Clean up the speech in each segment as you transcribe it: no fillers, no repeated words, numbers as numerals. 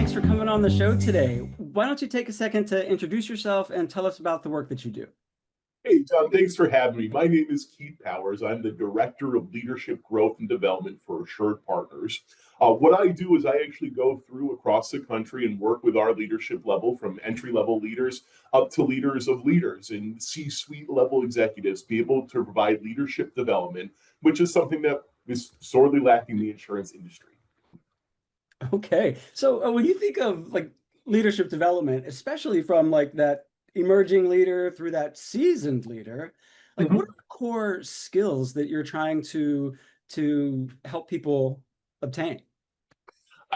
thanks for coming on the show today. Why don't you take a second to introduce yourself and tell us about the work that you do? Hey, John, thanks for having me. My name is Keith Powers. I'm the Director of Leadership Growth and Development for Assured Partners. What I do is I actually go through across the country and work with our leadership level from entry-level leaders up to leaders of leaders and C-suite level executives be able to provide leadership development, which is something that is sorely lacking in the insurance industry. Okay, so when you think of like leadership development, especially from like that emerging leader through that seasoned leader, like what are the core skills that you're trying to help people obtain?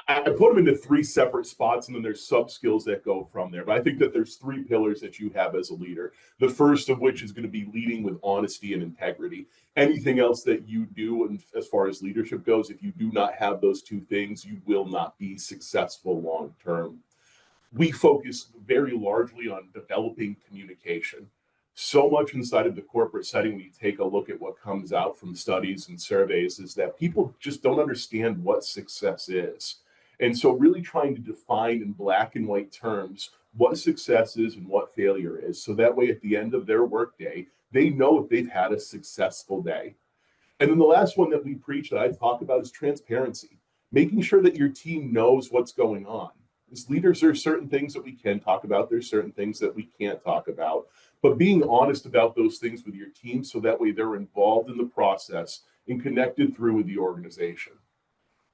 I put them into three separate spots, and then there's sub skills that go from there. But I think that there's three pillars that you have as a leader. The first of which is going to be leading with honesty and integrity. Anything else that you do, and as far as leadership goes, if you do not have those two things, you will not be successful long term. We focus very largely on developing communication. So much inside of the corporate setting, when you take a look at what comes out from studies and surveys, is that people just don't understand what success is. And so, really trying to define in black and white terms what success is and what failure is. So that way, at the end of their workday, they know if they've had a successful day. And then the last one that we preach that I talk about is transparency, making sure that your team knows what's going on. As leaders, there are certain things that we can talk about, there's certain things that we can't talk about, but being honest about those things with your team so that way they're involved in the process and connected through with the organization.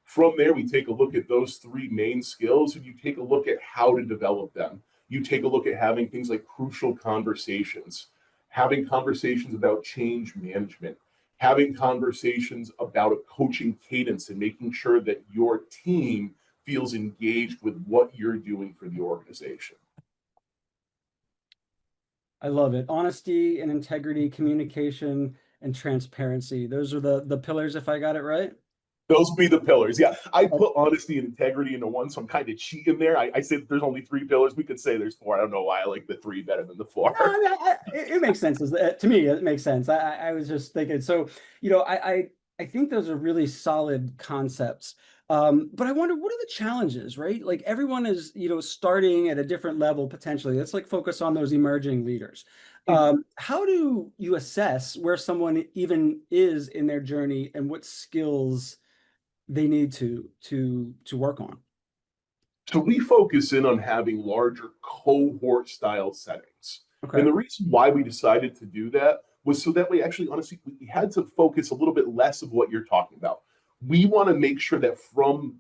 From there, we take a look at those three main skills and you take a look at how to develop them. You take a look at having things like crucial conversations, having conversations about change management, having conversations about a coaching cadence and making sure that your team feels engaged with what you're doing for the organization. I love it. Honesty and integrity, communication and transparency. Those are the pillars, if I got it right. Those would be the pillars. Yeah, I put honesty and integrity into one, so I'm kind of cheating there. I say that there's only three pillars. We could say there's four. I don't know why I like the three better than the four. No, it makes sense. To me, it makes sense. I was just thinking. So, I think those are really solid concepts. But I wonder, what are the challenges, right? Like everyone is, starting at a different level potentially. Let's like focus on those emerging leaders. How do you assess where someone even is in their journey and what skills they need to work on? So we focus in on having larger cohort style settings. And Okay. the reason why we decided to do that was so that we actually, honestly, we had to focus a little bit less of what you're talking about. We want to make sure that from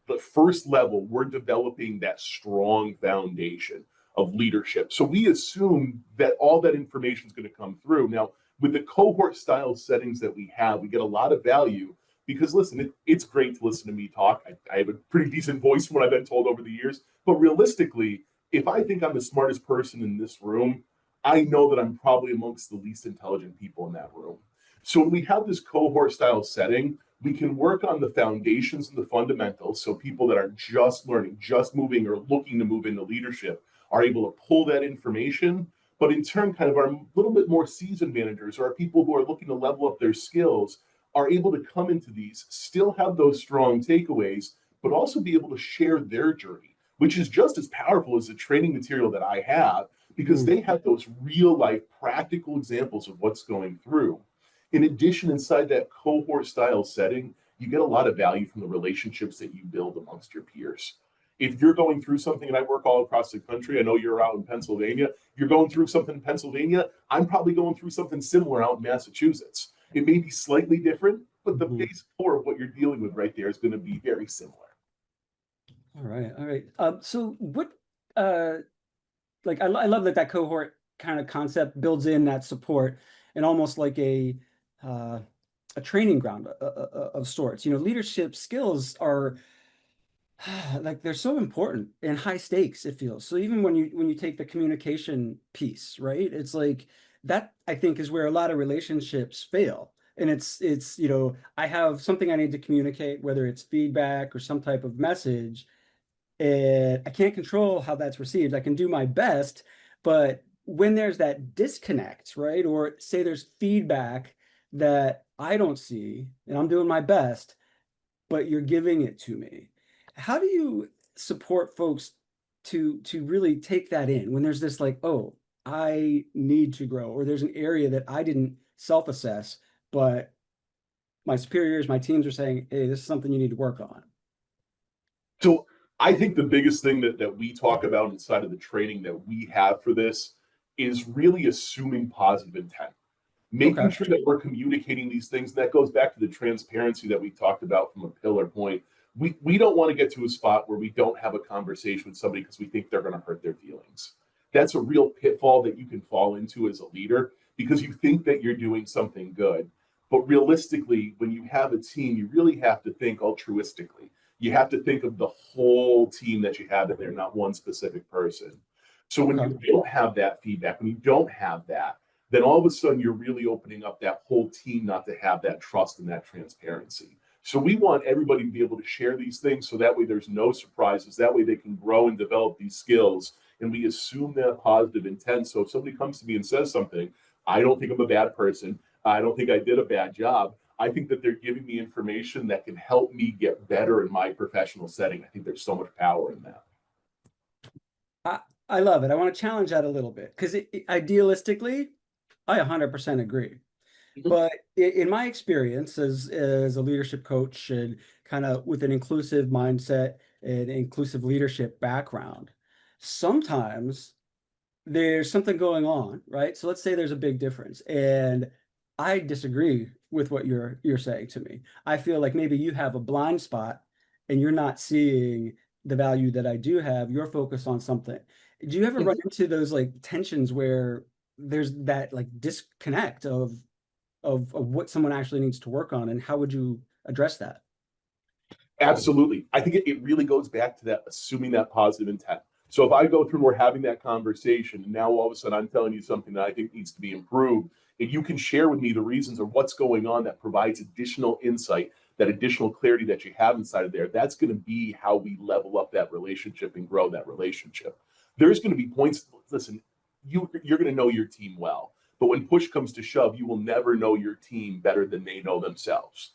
the first level, we're developing that strong foundation of leadership. So we assume that all that information is going to come through. Now, with the cohort style settings that we have, we get a lot of value because listen, it's great to listen to me talk. I have a pretty decent voice from what I've been told over the years. But realistically, if I think I'm the smartest person in this room, I know that I'm probably amongst the least intelligent people in that room. So when we have this cohort style setting, we can work on the foundations and the fundamentals. So people that are just learning, just moving, or looking to move into leadership are able to pull that information. But in turn, kind of our little bit more seasoned managers or our people who are looking to level up their skills are able to come into these, still have those strong takeaways, but also be able to share their journey, which is just as powerful as the training material that I have, because they have those real life practical examples of what's going through. In addition, inside that cohort style setting, you get a lot of value from the relationships that you build amongst your peers. If you're going through something, and I work all across the country, I know you're out in Pennsylvania, you're going through something in Pennsylvania, I'm probably going through something similar out in Massachusetts. It may be slightly different, but the base core of what you're dealing with right there is going to be very similar. All right. All right. So what, like, I love that cohort kind of concept builds in that support and almost like a training ground of sorts. Leadership skills are like they're so important and high stakes, it feels. So even when you take the communication piece, right? It's like that I think is where a lot of relationships fail. And it's I have something I need to communicate, whether it's feedback or some type of message, and I can't control how that's received. I can do my best, but when there's that disconnect, right? Or say there's feedback that I don't see and I'm doing my best, but you're giving it to me. How do you support folks to really take that in when there's this like, oh, I need to grow, or there's an area that I didn't self-assess, but my superiors, my teams are saying, hey, this is something you need to work on. So I think the biggest thing that we talk about inside of the training that we have for this is really assuming positive intent, making Okay. sure that we're communicating these things. That goes back to the transparency that we talked about from a pillar point. We don't want to get to a spot where we don't have a conversation with somebody because we think they're going to hurt their feelings. That's a real pitfall that you can fall into as a leader because you think that you're doing something good. But realistically, when you have a team, you really have to think altruistically. You have to think of the whole team that you have in there, not one specific person. So when Okay. you don't have that feedback, when you don't have that, then all of a sudden you're really opening up that whole team not to have that trust and that transparency. So we want everybody to be able to share these things so that way there's no surprises. That way they can grow and develop these skills. And we assume that positive intent. So if somebody comes to me and says something, I don't think I'm a bad person. I don't think I did a bad job. I think that they're giving me information that can help me get better in my professional setting. I think there's so much power in that. I, I love it. I want to challenge that a little bit because idealistically, I 100% agree. But in my experience as a leadership coach and kind of with an inclusive mindset and inclusive leadership background, sometimes there's something going on, right? So let's say there's a big difference, and I disagree with what you're saying to me. I feel like maybe you have a blind spot and you're not seeing the value that I do have. You're focused on something. Do you ever run into those like tensions where there's that like disconnect of what someone actually needs to work on, and how would you address that? Absolutely. I think it really goes back to that assuming that positive intent. So if I go through and we're having that conversation, and now all of a sudden I'm telling you something that I think needs to be improved, and you can share with me the reasons of what's going on that provides additional insight, that additional clarity that you have inside of there, that's going to be how we level up that relationship and grow that relationship. There's going to be points, listen, you're going to know your team well, but when push comes to shove, you will never know your team better than they know themselves.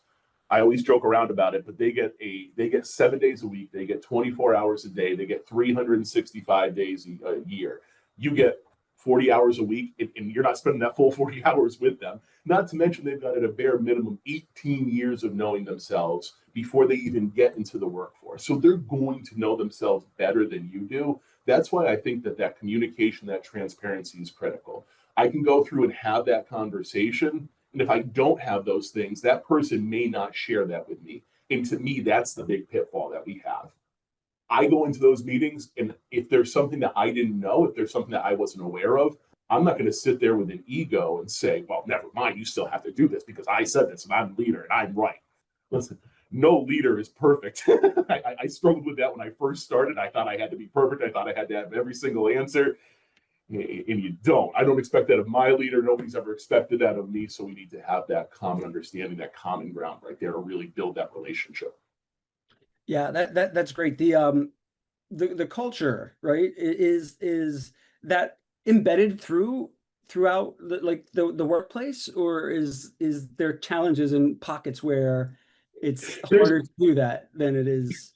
I always joke around about it, but they get 7 days a week, they get 24 hours a day, they get 365 days a year. You get 40 hours a week, and you're not spending that full 40 hours with them. Not to mention they've got at a bare minimum 18 years of knowing themselves before they even get into the workforce. So they're going to know themselves better than you do. That's why I think that communication, that transparency is critical. I can go through and have that conversation, and if I don't have those things, that person may not share that with me. And to me, that's the big pitfall that we have. I go into those meetings, and if there's something that I didn't know, if there's something that I wasn't aware of, I'm not going to sit there with an ego and say, well, never mind, you still have to do this because I said this and I'm the leader and I'm right. Listen, no leader is perfect. I struggled with that when I first started. I thought I had to be perfect. I thought I had to have every single answer, and you don't. I don't expect that of my leader. Nobody's ever expected that of me. So we need to have that common understanding, that common ground right there to really build that relationship. Yeah, that's great. The culture, right, is that embedded throughout the workplace, or is there challenges in pockets where it's There's harder to do that than it is?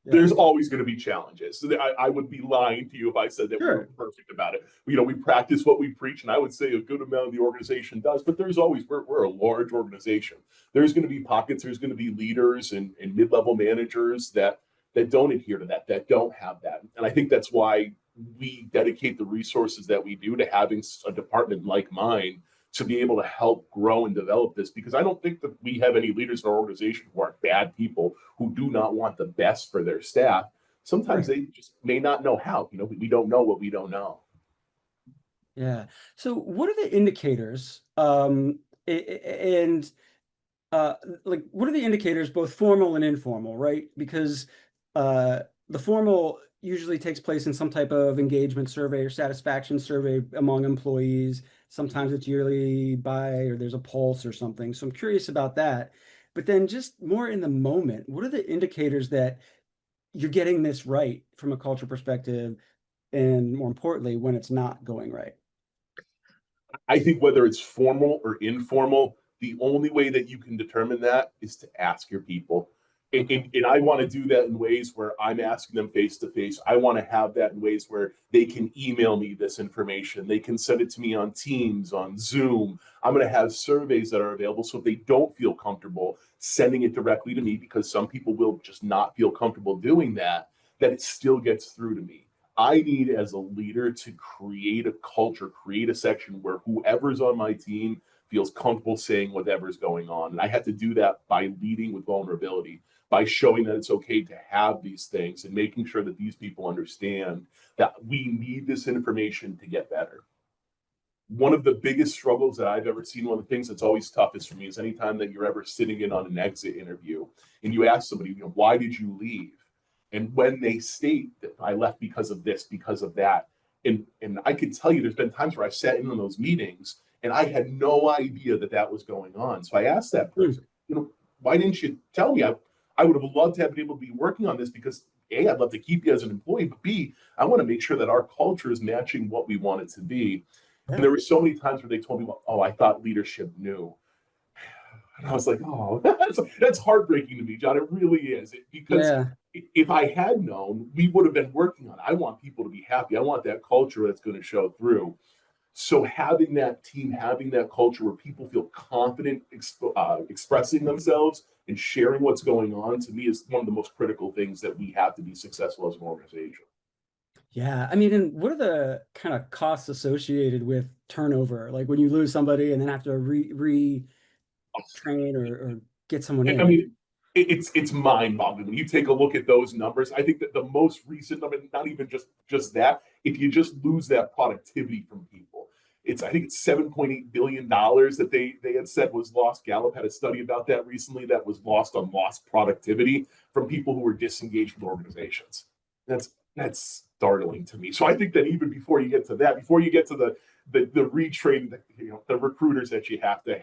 Yeah, there's always going to be challenges. So I would be lying to you if I said that we were sure. perfect about it. We practice what we preach, and I would say a good amount of the organization does. But there's always we're a large organization. There's going to be pockets. There's going to be leaders and mid-level managers that don't adhere to that, that don't have that. And I think that's why we dedicate the resources that we do to having a department like mine to be able to help grow and develop this, because I don't think that we have any leaders in our organization who are bad people who do not want the best for their staff. Sometimes Right. they just may not know how. We don't know what we don't know. Yeah. So what are the indicators and uh like what are the indicators, both formal and informal, right? Because uh the formal usually takes place in some type of engagement survey or satisfaction survey among employees. Sometimes it's yearly by, or there's a pulse or something. So I'm curious about that. But then just more in the moment, what are the indicators that you're getting this right from a culture perspective, and more importantly, when it's not going right? I think whether it's formal or informal, the only way that you can determine that is to ask your people. And I want to do that in ways where I'm asking them face to face. I want to have that in ways where they can email me this information. They can send it to me on Teams, on Zoom. I'm going to have surveys that are available. So if they don't feel comfortable sending it directly to me, because some people will just not feel comfortable doing that, that it still gets through to me. I need, as a leader, to create a culture, create a section where whoever's on my team feels comfortable saying whatever's going on. And I had to do that by leading with vulnerability, by showing that it's okay to have these things and making sure that these people understand that we need this information to get better. One of the biggest struggles that I've ever seen, one of the things that's always toughest for me is anytime that you're ever sitting in on an exit interview and you ask somebody, why did you leave? And when they state that I left because of this, because of that, and I can tell you there's been times where I've sat in on those meetings and I had no idea that that was going on. So I asked that person, why didn't you tell me? I would have loved to have been able to be working on this because A, I'd love to keep you as an employee, but B, I want to make sure that our culture is matching what we want it to be. And there were so many times where they told me, well, oh, I thought leadership knew. And I was like, oh, that's heartbreaking to me, John. It really is. Because Yeah. if I had known, we would have been working on it. I want people to be happy. I want that culture that's going to show through. So having that team, having that culture where people feel confident expressing themselves and sharing what's going on, to me, is one of the most critical things that we have to be successful as an organization. Yeah. I mean, and what are the kind of costs associated with turnover? Like when you lose somebody and then have to train or get someone I in, like, mean, it's mind-boggling when you take a look at those numbers. I think that the most recent number, not even just that, if you just lose that productivity from people, I think it's $7.8 billion that they had said was lost. Gallup had a study about that recently that was lost on lost productivity from people who were disengaged with organizations. That's startling to me. So I think that even before you get to that, before you get to the retraining, the recruiters that you have, the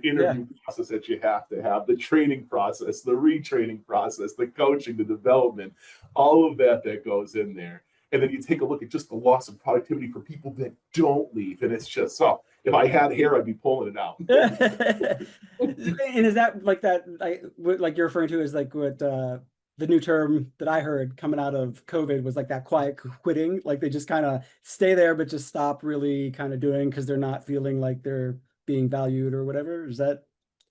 yeah. interview process that you have, the training process, the retraining process, the coaching, the development, all of that goes in there. And then you take a look at just the loss of productivity for people that don't leave. And it's just, so if I had hair, I'd be pulling it out. And is that like that, like you're referring to as like what the new term that I heard coming out of COVID was like that quiet quitting, like they just kind of stay there but just stop really kind of doing because they're not feeling like they're being valued or whatever. Is that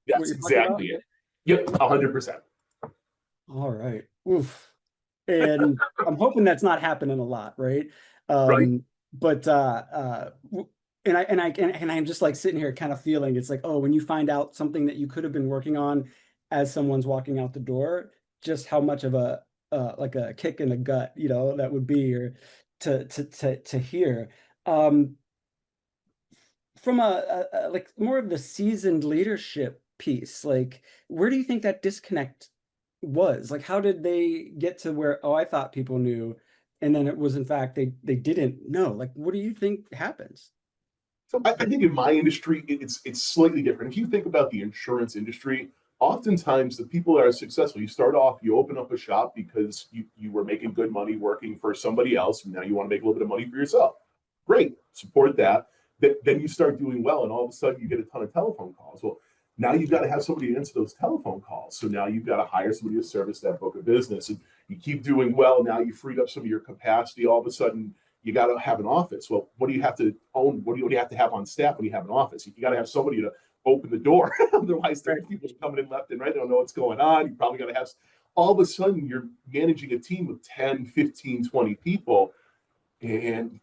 what That's you're talking about? exactly it. Yep, 100%. All right. Oof. And I'm hoping that's not happening a lot, right? Right. But and I'm just like sitting here kind of feeling it's like, oh, when you find out something that you could have been working on as someone's walking out the door, just how much of a like a kick in the gut, that would be, or to hear. Um, from a like more of the seasoned leadership piece, like where do you think that disconnect was? Like how did they get to where, oh, I thought people knew, and then it was in fact they didn't know? Like what do you think happens? So I think in my industry, it's slightly different. If you think about the insurance industry, oftentimes the people that are successful, you start off, you open up a shop because you were making good money working for somebody else, and now you want to make a little bit of money for yourself. Great, support that. Then you start doing well, and all of a sudden you get a ton of telephone calls. Well, now you've got to have somebody to answer those telephone calls. So now you've got to hire somebody to service that book of business. And you keep doing well. Now you freed up some of your capacity. All of a sudden, you got to have an office. Well, what do you have to own? What do you have to have on staff when you have an office? You got to have somebody to open the door. Otherwise, there's people coming in left and right. They don't know what's going on. You probably got to have, all of a sudden, you're managing a team of 10, 15, 20 people. And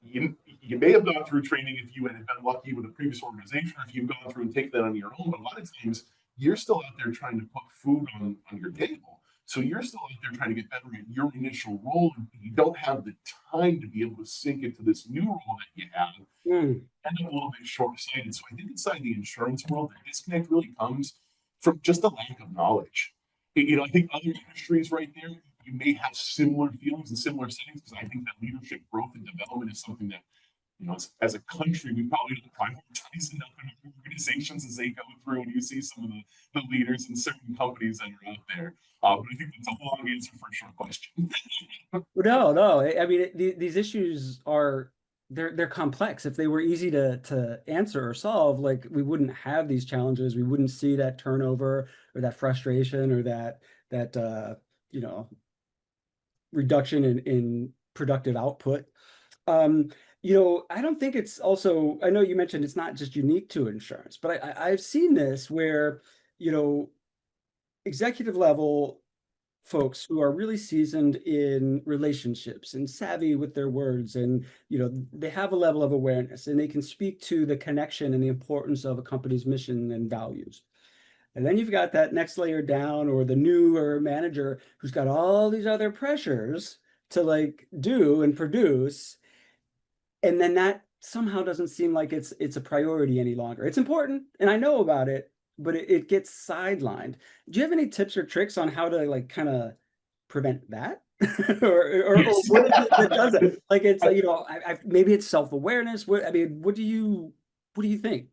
you may have gone through training if you had been lucky with a previous organization, or if you've gone through and taken that on your own. But a lot of times, you're still out there trying to put food on your table. So you're still out there trying to get better at your initial role, and you don't have the time to be able to sink into this new role that you have. Mm. End up a little bit short-sighted. So I think inside the insurance world, the disconnect really comes from just a lack of knowledge. I think other industries right there, you may have similar feelings and similar settings, because I think that leadership growth and development is something that, as a country, we probably don't prioritize enough in organizations as they go through. And you see some of the leaders in certain companies that are out there. But I think that's a long answer for a short question. No, no. I mean, these issues are they're complex. If they were easy to answer or solve, like we wouldn't have these challenges. We wouldn't see that turnover or that frustration or that you know, reduction in productive output. Um, I don't think it's also, I know you mentioned it's not just unique to insurance, but I've seen this where, you know, executive level folks who are really seasoned in relationships and savvy with their words, and they have a level of awareness and they can speak to the connection and the importance of a company's mission and values. And then you've got that next layer down, or the newer manager who's got all these other pressures to like do and produce, and then that somehow doesn't seem like it's a priority any longer. It's important, and I know about it, but it gets sidelined. Do you have any tips or tricks on how to like kind of prevent that? Or Yes. what is it that does it? Like it's maybe it's self-awareness. What I mean, what do you think?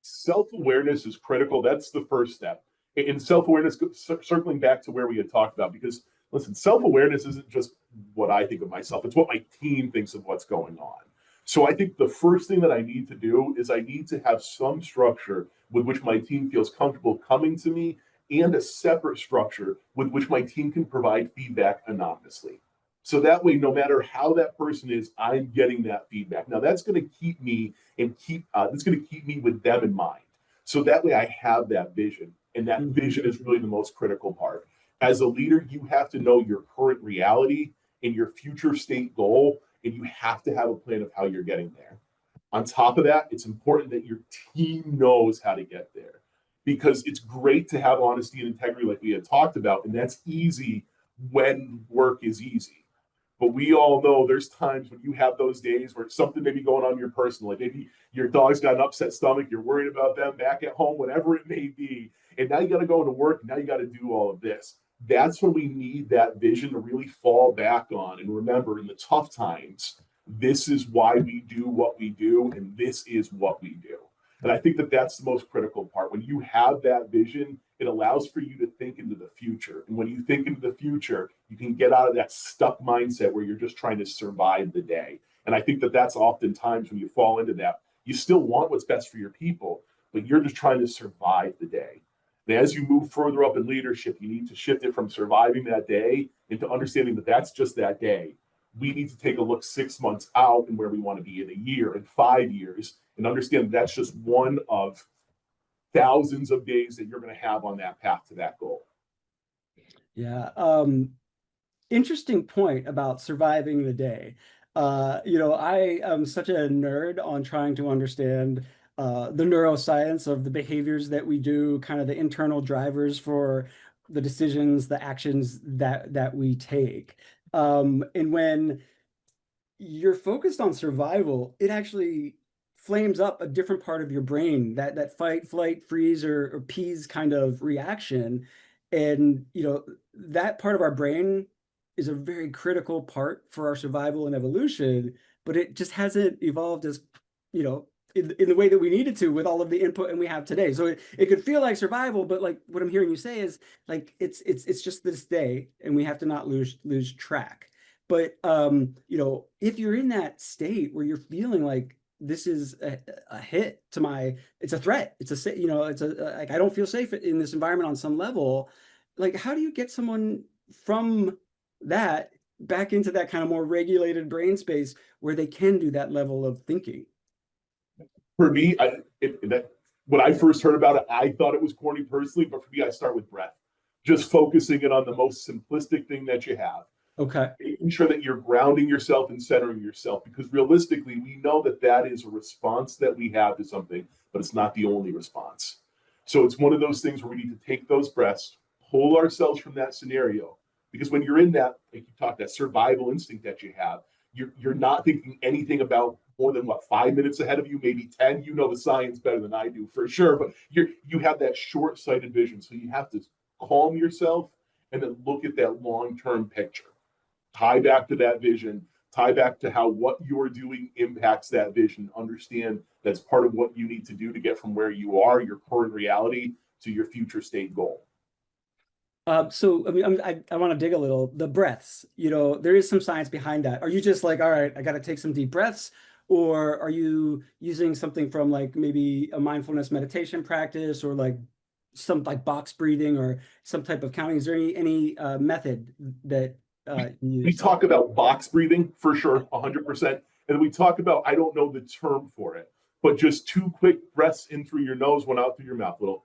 Self-awareness is critical. That's the first step. And self-awareness, circling back to where we had talked about, because listen, self-awareness isn't just what I think of myself, it's what my team thinks of what's going on. So I think the first thing that I need to do is I need to have some structure with which my team feels comfortable coming to me, and a separate structure with which my team can provide feedback anonymously. So that way, no matter how that person is, I'm getting that feedback. Now that's going to keep me and keep that's going to keep me with them in mind. So that way, I have that vision, and that Mhm. vision is really the most critical part. As a leader, you have to know your current reality and your future state goal, and you have to have a plan of how you're getting there. On top of that, it's important that your team knows how to get there, because it's great to have honesty and integrity, like we had talked about, and that's easy when work is easy. But we all know there's times when you have those days where something may be going on in your personal life. Maybe your dog's got an upset stomach, you're worried about them back at home, whatever it may be. And now you got to go into work. Now you got to do all of this. That's when we need that vision to really fall back on. And remember, in the tough times, this is why we do what we do, and this is what we do. And I think that that's the most critical part. When you have that vision, it allows for you to think into the future. And when you think into the future, you can get out of that stuck mindset where you're just trying to survive the day. And I think that that's oftentimes when you fall into that. You still want what's best for your people, but you're just trying to survive the day. And as you move further up in leadership, you need to shift it from surviving that day into understanding that that's just that day. We need to take a look 6 months out and where we want to be in a year and 5 years, and understand that that's just one of thousands of days that you're going to have on that path to that goal. Yeah. Interesting point about surviving the day. I am such a nerd on trying to understand the neuroscience of the behaviors that we do, kind of the internal drivers for the decisions, the actions that we take. And when you're focused on survival, it actually flames up a different part of your brain, that fight, flight, freeze, or peas kind of reaction. And that part of our brain is a very critical part for our survival and evolution, but it just hasn't evolved as, you know, in the way that we needed to with all of the input and we have today. So it could feel like survival, but like what I'm hearing you say is like it's just this day and we have to not lose track. But if you're in that state where you're feeling like this is a hit to it's a threat, it's a like I don't feel safe in this environment on some level. Like, how do you get someone from that back into that kind of more regulated brain space where they can do that level of thinking? For me, when I first heard about it, I thought it was corny personally, but for me, I start with breath. Just focusing it on the most simplistic thing that you have, Okay. making sure that you're grounding yourself and centering yourself, because realistically, we know that that is a response that we have to something, but it's not the only response. So it's one of those things where we need to take those breaths, pull ourselves from that scenario, because when you're in that, like you talked, that survival instinct that you have, you're not thinking anything about more than what, 5 minutes ahead of you, maybe 10. You know the science better than I do for sure, but you have that short-sighted vision. So you have to calm yourself and then look at that long-term picture. Tie back to that vision, tie back to how what you're doing impacts that vision. Understand that's part of what you need to do to get from where you are, your current reality, to your future state goal. So I mean, I want to dig a little. The breaths, there is some science behind that. Are you just like, all right, I got to take some deep breaths, or are you using something from like maybe a mindfulness meditation practice, or like some like box breathing, or some type of counting? Is there any method that you We use? talk about box breathing for sure, 100%. And we talk about, I don't know the term for it, but just two quick breaths in through your nose, one out through your mouth. Little.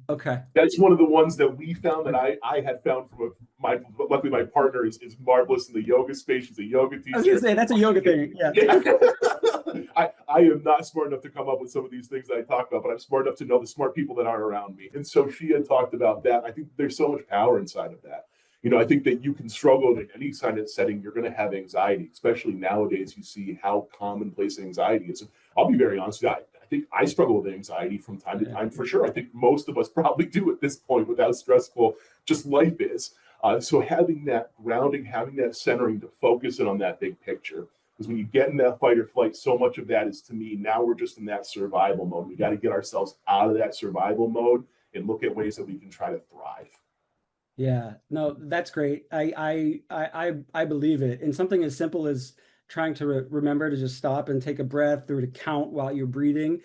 Okay. That's one of the ones that we found that I had found from my, luckily my partner is marvelous in the yoga space. She's a yoga I was gonna teacher. say that's a yoga thing. Yeah. Yeah. I am not smart enough to come up with some of these things that I talk about, but I'm smart enough to know the smart people that are around me. And so she had talked about that. I think there's so much power inside of that. I think that you can struggle in any kind of setting. You're going to have anxiety, especially nowadays. You see how commonplace anxiety is. And I'll be very honest with you. I think I struggle with anxiety from time to Yeah. time for sure. I think most of us probably do at this point with how stressful just life is. So having that grounding, having that centering to focus in on that big picture. Because when you get in that fight or flight, so much of that is, to me, now we're just in that survival mode. We got to get ourselves out of that survival mode and look at ways that we can try to thrive. Yeah, no, that's great. I believe it. And something as simple as trying to remember to just stop and take a breath or to count while you're breathing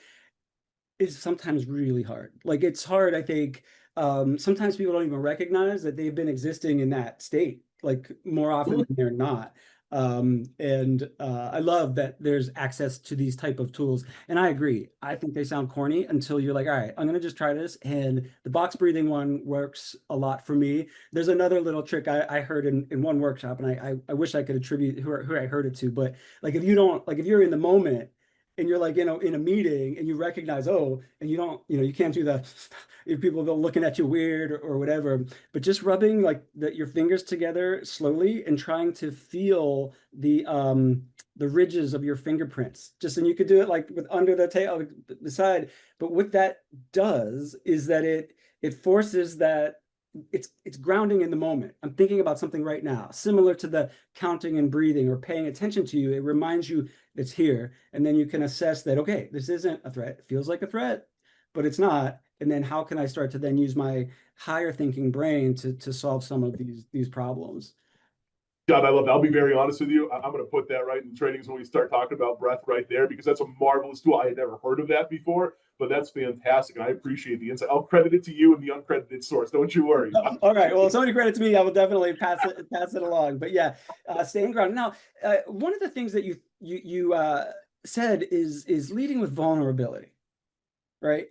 is sometimes really hard. Like it's hard, I think. Sometimes people don't even recognize that they've been existing in that state, like more often than they're not. And I love that there's access to these type of tools. And I agree. I think they sound corny until you're like, all right, I'm gonna just try this. And the box breathing one works a lot for me. There's another little trick I heard in one workshop, and I wish I could attribute who I heard it to, but like if you don't like if you're in the moment and you're like in a meeting and you recognize, oh, and you don't, you can't do the if people go looking at you weird or whatever, but just rubbing like your fingers together slowly and trying to feel the ridges of your fingerprints. Just and you could do it like with under the tail the side. But what that does is that it forces that it's grounding in the moment. I'm thinking about something right now, similar to the counting and breathing or paying attention to you. It reminds you it's here. And then you can assess that, okay, this isn't a threat. It feels like a threat, but it's not. And then how can I start to then use my higher thinking brain to solve some of these problems? John, I love that. I'll be very honest with you. I'm going to put that right in the trainings when we start talking about breath right there, because that's a marvelous tool. I had never heard of that before, but that's fantastic. And I appreciate the insight. I'll credit it to you and the uncredited source. Don't you worry. All right. Well, if somebody credits me, I will definitely pass it along. But yeah, staying grounded. Now, one of the things that you said is leading with vulnerability, right?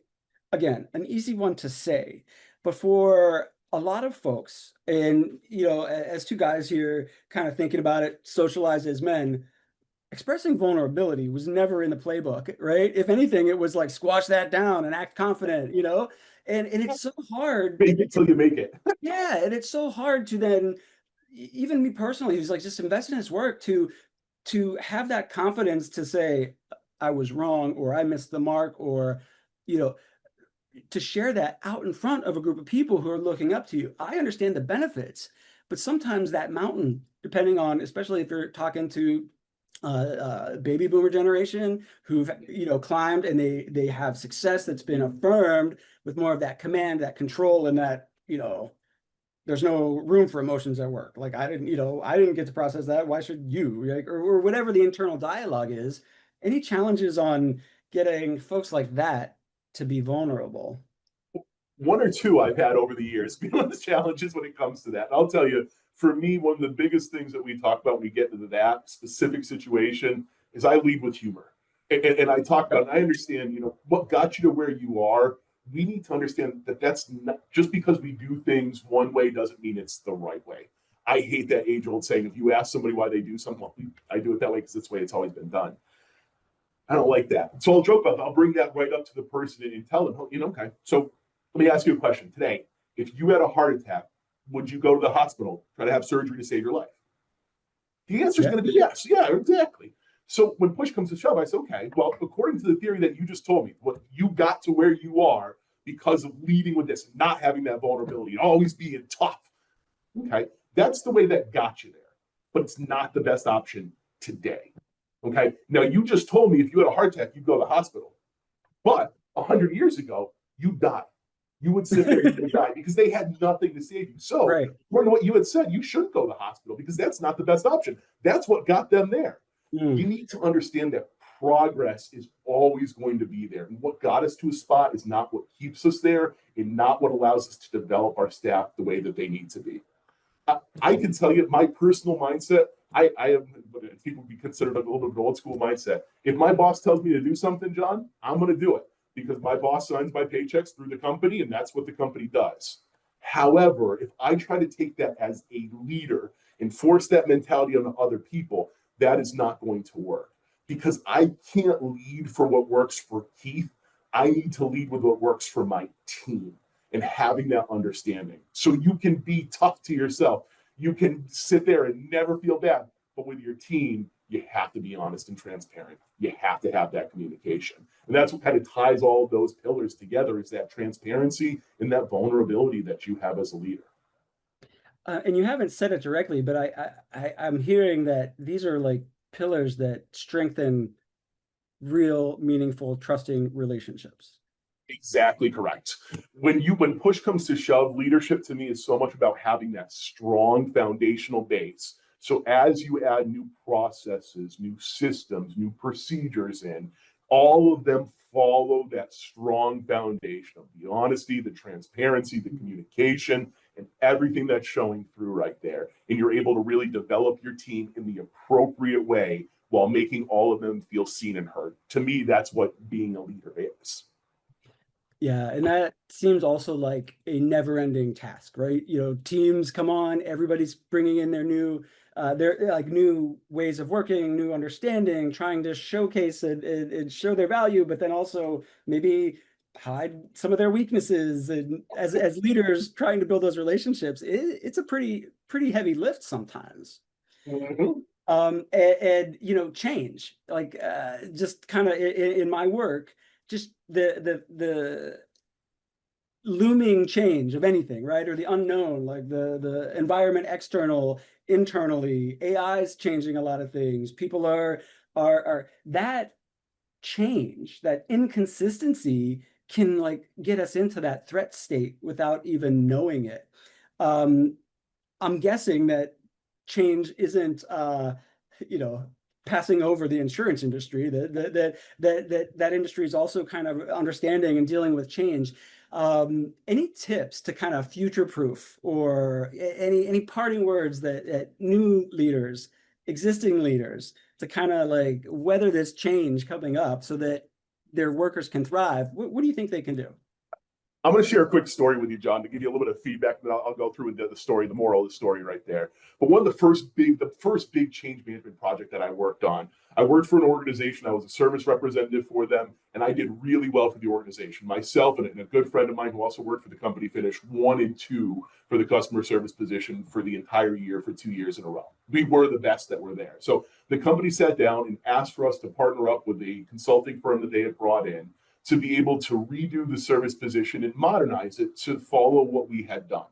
Again, an easy one to say, but for a lot of folks, and as two guys here kind of thinking about it, socialized as men, expressing vulnerability was never in the playbook, right? If anything, it was like squash that down and act confident, and it's so hard. Make it till you make it. Yeah, and it's so hard to then, even me personally, who's like just invest in his work to have that confidence to say I was wrong or I missed the mark or you know to share that out in front of a group of people who are looking up to you. I understand the benefits, but sometimes that mountain, depending on, especially if you're talking to baby boomer generation who've climbed and they have success that's been affirmed with more of that command, that control, and that there's no room for emotions at work. Like I didn't get to process that. Why should you? Like, or whatever the internal dialogue is. Any challenges on getting folks like that to be vulnerable? One or two I've had over the years, beyond the challenges when it comes to that. And I'll tell you, for me, one of the biggest things that we talk about when we get into that specific situation is I lead with humor. And I talk about, and I understand, what got you to where you are. We need to understand that that's not just because we do things one way doesn't mean it's the right way. I hate that age old saying, if you ask somebody why they do something, well, I do it that way because it's the way it's always been done. I don't like that. So I'll joke about that. I'll bring that right up to the person and tell them, okay. So let me ask you a question today. If you had a heart attack, would you go to the hospital, try to have surgery to save your life? The answer is Yeah. going to be yes. Yeah, exactly. So when push comes to shove, I say, okay, well, according to the theory that you just told me, what you got to where you are because of leading with this, not having that vulnerability, always being tough. Okay, that's the way that got you there, but it's not the best option today. Okay, now you just told me if you had a heart attack, you'd go to the hospital, but 100 years ago, you died. You would sit there and you would die because they had nothing to save you. So, Right. according to what you had said, you shouldn't go to the hospital because that's not the best option. That's what got them there. You Mm. need to understand that progress is always going to be there. And what got us to a spot is not what keeps us there and not what allows us to develop our staff the way that they need to be. I can tell you my personal mindset. I have what people would be considered a little bit of an old school mindset. If my boss tells me to do something, John, I'm going to do it because my boss signs my paychecks through the company and that's what the company does. However, if I try to take that as a leader and force that mentality on other people, that is not going to work because I can't lead for what works for Keith. I need to lead with what works for my team and having that understanding. So you can be tough to yourself. You can sit there and never feel bad. But with your team, you have to be honest and transparent. You have to have that communication. And that's what kind of ties all of those pillars together is that transparency and that vulnerability that you have as a leader. And you haven't said it directly, but I'm hearing that these are like pillars that strengthen real, meaningful, trusting relationships. Exactly correct. When push comes to shove, leadership to me is so much about having that strong foundational base. So as you add new processes, new systems, new procedures in, all of them follow that strong foundation of the honesty, the transparency, the communication, and everything that's showing through right there. And you're able to really develop your team in the appropriate way while making all of them feel seen and heard. To me, that's what being a leader is. Yeah, and that seems also like a never-ending task, right? Teams come on, everybody's bringing in their like new ways of working, new understanding, trying to showcase and show their value, but then also maybe hide some of their weaknesses. And as leaders trying to build those relationships, it's a pretty heavy lift sometimes. Mm-hmm. Change like just kind of in my work, just the looming change of anything, right? Or the unknown, like the environment, external, internally. AI is changing a lot of things. People are that change, that inconsistency can like get us into that threat state without even knowing it. Um, I'm guessing that change isn't you know passing over the insurance industry. That industry is also kind of understanding and dealing with change. Any tips to kind of future proof or any parting words that new leaders, existing leaders, to kind of like weather this change coming up so that their workers can thrive? What do you think they can do? I'm going to share a quick story with you, John, to give you a little bit of feedback. Then I'll go through the story, the moral of the story right there. But one of the first big change management project that I worked on, I worked for an organization. I was a service representative for them, and I did really well for the organization. Myself and a good friend of mine who also worked for the company finished 1 and 2 for the customer service position for the entire year for 2 years in a row. We were the best that were there. So the company sat down and asked for us to partner up with a consulting firm that they had brought in to be able to redo the service position and modernize it to follow what we had done.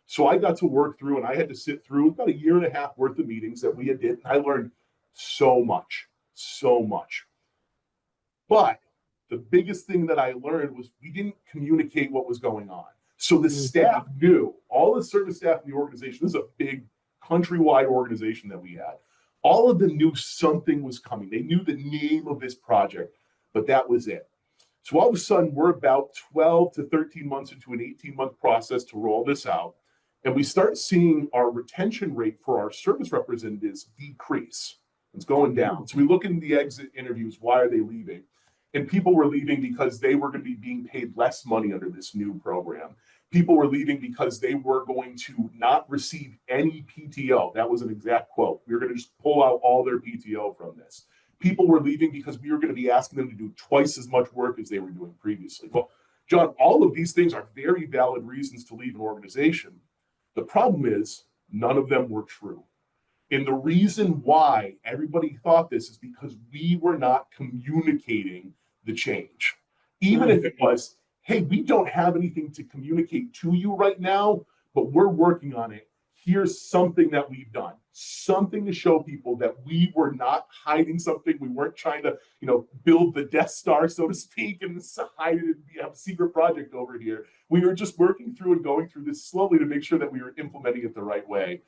So I got to work through and I had to sit through about a year and a half worth of meetings that we had did. And I learned so much, so much. But the biggest thing that I learned was we didn't communicate what was going on. So the staff knew, all the service staff in the organization, this is a big countrywide organization that we had. All of them knew something was coming. They knew the name of this project, but that was it. So all of a sudden, we're about 12 to 13 months into an 18-month process to roll this out. And we start seeing our retention rate for our service representatives decrease. It's going down. So we look in the exit interviews, why are they leaving? And people were leaving because they were going to be being paid less money under this new program. People were leaving because they were going to not receive any PTO. That was an exact quote. We were going to just pull out all their PTO from this. People were leaving because we were going to be asking them to do twice as much work as they were doing previously. Well, John, all of these things are very valid reasons to leave an organization. The problem is none of them were true. And the reason why everybody thought this is because we were not communicating the change. Even if it was, hey, we don't have anything to communicate to you right now, but we're working on it. here's something that we've done, something to show people that we were not hiding something. We weren't trying to, build the Death Star, so to speak, and hide it and have a secret project over here. We were just working through and going through this slowly to make sure that we were implementing it the right way.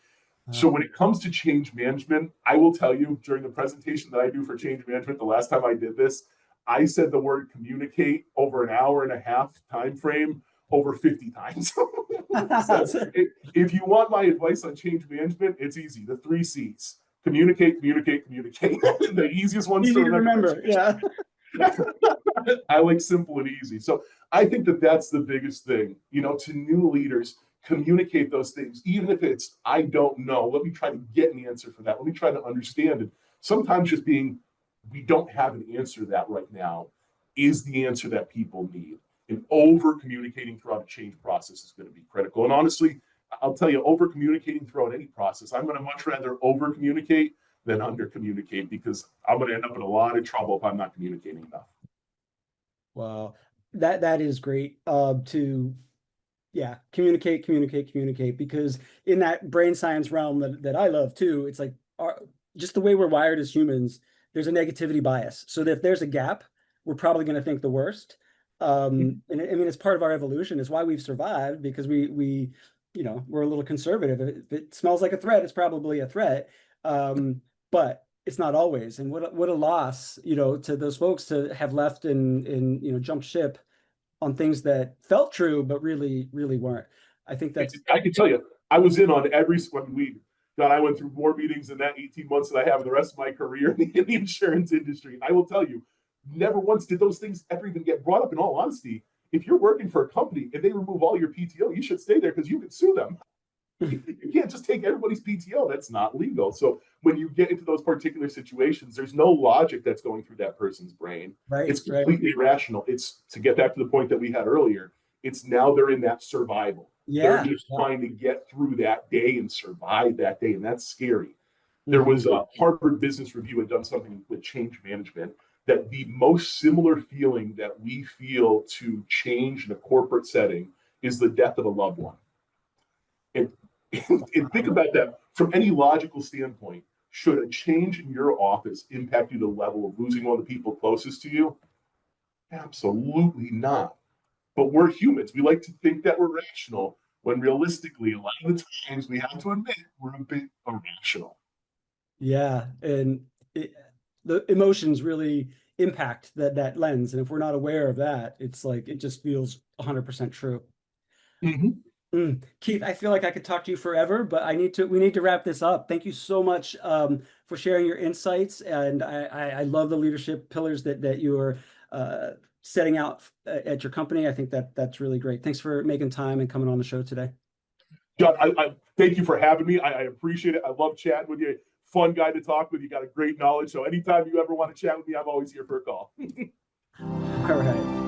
So when it comes to change management, I will tell you during the presentation that I do for change management, the last time I did this, I said the word communicate over an hour and a half time frame over 50 times. So if you want my advice on change management, it's easy. The 3 C's: communicate, communicate, communicate. The easiest ones Easy to to remember. Yeah. I like simple and easy. So I think that that's the biggest thing, to new leaders. Communicate those things, even if it's, I don't know. Let me try to get an answer for that. Let me try to understand it. Sometimes just being, we don't have an answer to that right now, is the answer that people need. And over communicating throughout a change process is going to be critical. And honestly, I'll tell you, over communicating throughout any process, I'm going to much rather over communicate than under communicate, because I'm going to end up in a lot of trouble if I'm not communicating enough. Wow. That is great. Yeah, communicate, because in that brain science realm that I love too, it's like just the way we're wired as humans, there's a negativity bias. So that if there's a gap, we're probably going to think the worst. And I mean, it's part of our evolution. It's why we've survived, because we're a little conservative. If it smells like a threat, it's probably a threat. But it's not always. And what a loss, to those folks to have left and jumped ship on things that felt true, but really, really weren't. I think that's. I can tell you, I was in on every God, I went through more meetings in that 18 months that I have in the rest of my career in the insurance industry. And I will tell you, never once did those things ever even get brought up. In all honesty, if you're working for a company and they remove all your PTO, you should stay there because you can sue them. You can't just take everybody's PTO. That's not legal. So when you get into those particular situations, there's no logic that's going through that person's brain. Right, it's completely irrational. It's, to get back to the point that we had earlier, it's now they're in that survival. Yeah. They're just trying to get through that day and survive that day. And that's scary. There was a Harvard Business Review had done something with change management, that the most similar feeling that we feel to change in a corporate setting is the death of a loved one. And think about that from any logical standpoint. Should a change in your office impact you to the level of losing one of the people closest to you? Absolutely not. But we're humans. We like to think that we're rational, when realistically, a lot of the times we have to admit we're a bit irrational. Yeah, and the emotions really impact that lens, and if we're not aware of that, it's like it just feels 100% true. Keith, I feel like I could talk to you forever, but we need to wrap this up. Thank you so much for sharing your insights, and I love the leadership pillars that you are setting out at your company. I think that's really great. Thanks for making time and coming on the show today. John, I thank you for having me. I appreciate it. I love chatting with you. Fun guy to talk with. You got a great knowledge. So anytime you ever want to chat with me, I'm always here for a call. All right.